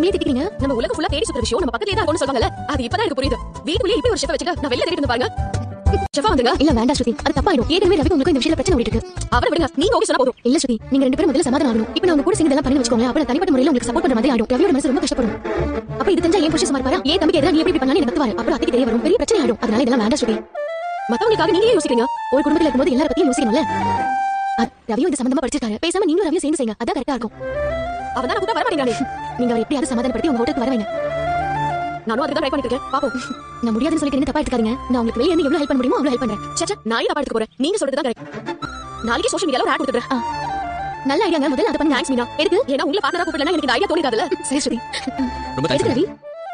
ஏன் திட்டிக்கிறீங்க? நம்ம உலகம் ஃபுல்லா தேடி சுத்துற விஷயம் நம்ம பக்கத்துலயே தான் இருக்கும்னு சொல்வாங்கல்ல, அது இப்பதான் எனக்கு புரியுது. வீட்டுக்குள்ளே இப்படி ஒரு ஷெஃப் வச்சுக்க நான் வெளில தேடிட்டு வந்து பாருங்க. ஷெஃபா வந்துங்க. இல்ல வேண்டாம் ஸ்ருதி, அது தப்பாயிடும். ஏற்கனவே ரவி உங்களுக்கு இந்த விஷயத்துல பிரச்சனை ஓடிட்டு இருக்கு. அவரை விடுங்க, நீங்க ஓகே சொன்னா போதும். இல்ல ஸ்ருதி, நீங்க ரெண்டு பேரும் முதல்ல சமாதானம் ஆகணும். இப்போ நான் உங்க கூட சேர்ந்து இதெல்லாம் பண்ணி வச்சுக்கோங்க. அப்புறம் தனிப்பட்ட முறையில உங்களுக்கு சப்போர்ட் பண்ற மாதிரி ஆயிடும். ரவியோட மனசு ரொம்ப கஷ்டப்படும். அப்ப இது தெரிஞ்சா ஏன் புருஷன் சும்மா இருப்பாரா? ஏன் தம்பிக்கு எதிராக நீ எப்படி பண்ணாலும் எனக்கு கத்துவாரு. அப்புறம் அதுக்கு தெரிய வரும், பெரிய பிரச்சனை ஆயிடும். அதனால இதெல்லாம் வேண்டாம் ஸ்ருதி. மத்தவங்களுக்காக நீங்களே யோசிக்கிறீங்க. ஒரு குடும்பத்துல இருக்கும்போது எல்லார பத்தியும் யோசிக்கணும்ல. ரவியும் இது சம்பந்தமா படிச்சிருக்காரு. பேசாம நீங்களும் ரவியும் சேர்ந்து செய்யுங்க, அதான் கரெக்டா இருக்கும். அவன் தான் கூட வர மாட்டேங்கிறானே. நீங்க அவரை எப்படியாவது சமாதானப்படுத்தி உங்க ஹோட்டலுக்கு வர வைங்க. நானும் அதுக்கு ட்ரை பண்ணிட்டு இருக்கேன். பாப்போம். நான் முடியாதுன்னு சொல்லிட்டு தப்பா எடுத்துக்காதீங்க. நான் உங்களுக்கு வெளிய இருந்து எவ்வளவு ஹெல்ப் பண்ண முடியுமோ அவ்வளவு ஹெல்ப் பண்றேன். சச்ச, நான் இத பாத்துக்க போறேன். நீங்க சொல்றது தான் கரெக்ட். நாளைக்கு சோஷியல் மீடியால ஒரு ஆட் கொடுத்துறேன். நல்ல ஐடியாங்க. முதல்ல அத பண்ணி தேங்க்ஸ் மீனா. எதுக்கு? ஏன்னா உங்களை பார்ட்னரா கூப்பிடலனா எனக்கு இந்த ஐடியா தோணிராதுல. சரி ஸ்ருதி. ரொம்ப தேங்க்ஸ் ரவி.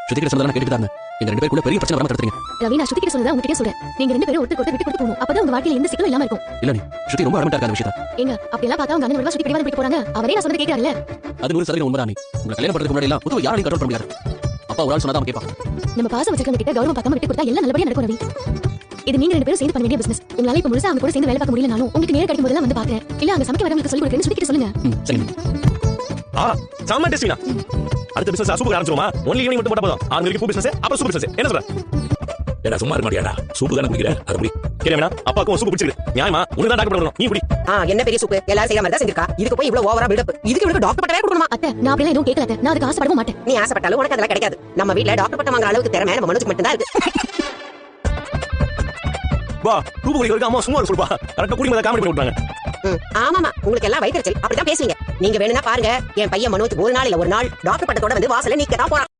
ஸ்ருதி கிட்ட சொன்னதெல்லாம் கேட்டுட்டு தான். எங்க ரெண்டு பேருக்குள்ள பெரிய பிரச்சனை வராம தடுத்துறீங்க. ரவி, நான் ஸ்ருதி கிட்ட சொன்னதா உங்ககிட்ட சொல்றேன். நீங்க ரெண்டு பேரும் ஒருத்தருக்கு ஒருத்தர் விட்டு கொடுத்து போணும். அப்பதான் உங்க வாழ்க்கையில எந்த சிக்கலும் இல்லாம இருக்கும். இல்ல நீ ஸ்ருதி ரொம்ப அடமட்டா இருக்க அந்த விஷயத்தை. ஏங்க அப்படி எல்லாம் பார்த்தா உங்க அண்ணன் ஸ்ருதி பிடிவாதம் பிடிக்க போறாங்க. அவரே நான் சொன்னதை கேக்குறாருல. அது 100% உண்மைதான். நீ உங்க கல்யாணம் பண்றதுக்கு முன்னாடி எல்லாம் புதுவா யாரையும் கண்ட்ரோல் பண்ண முடியாது. அப்பா ஒரு ஆள் சொன்னா தான் கேட்பா. நம்ம பாசம் வச்சிருக்கவங்க கிட்ட கௌரவம் பார்க்காம விட்டு கொடுத்தா எல்லாம் நல்லபடியா நடக்கும் ரவி. இது நீங்க ரெண்டு பேரும் சேர்ந்து பண்ண வேண்டிய பிசினஸ். உங்களால இப்ப முழுசா அவங்க கூட சேர்ந்து வேலை பார்க்க முடியலனாலும் உங்களுக்கு நேரம் கிடைக்கும் போதெல்லாம் வந்து பாக்குறேன். இல்ல அங்க சமைக்க வரவங்களுக்கு சொல்லி கொடுக்கறேன்னு ஸ்ருதி கிட்ட சொல்லுங்க. சரி. சாமா டெஸ்டினா. அடுத்த பிசினஸ் சூப்பர் ஆரம்பிச்சிரோமா? ஒன்லி ஈவினிங் மட்டும் போட்டா போதும். 6 மணிக்கு பிசினஸ், அப்புறம் சூப்பர் பிசினஸ். என்ன சொல்ற? ஏடா சும்மா இருக்க மாட்டியாடா? சூப்பு தான குடிக்கிற, அது குடி. கேளுடா, அப்பாக்கு சூப்பு பிடிச்சிருக்கு. நியாயமா? உனக்கு தான் டாக்டர் பண்ணணும். நீ குடி. என்ன பெரிய சூப்பு? எல்லாரும் செய்யற மாதிரி தான் செஞ்சிருக்கா. இதுக்கு போய் இவ்வளவு ஓவரா பில்ட் அப். இதுக்கு இவளுக்கு டாக்டர் பட்டவே கொடுக்கணுமா? அத்தை, நான் அப்படியே எதுவும் கேட்கல அத்தை. நான் அதுக்கு ஆசைப்படவும் மாட்டேன். நீ ஆசைப்பட்டாலும் உனக்கு அதெல்லாம் கிடைக்காது. நம்ம வீட்ல டாக்டர் பட்டம் வாங்குற அளவுக்கு திறமை நம்ம மனசுக்கு மட்டும் தான் இருக்கு. வா, சூப்பு குடிக்கிறதுக்கு அம்மா சும்மா சொல்லுப்பா. கரெக்ட்டா குடி மேல காமெடி பண்ணி விட்டாங்க. ஆமாமா, உங்களுக்கு எல்லாம் வயிற்றுச்சல். அப்படிதான் பேசுவீங்க. நீங்க வேணும்னா பாருங்க, என் பையன் மனோஜ் ஒரு நாள் இல்ல ஒரு நாள் டாக்டர் பட்டத்தோட வந்து வாசல்ல நிக்க தான் போறான்.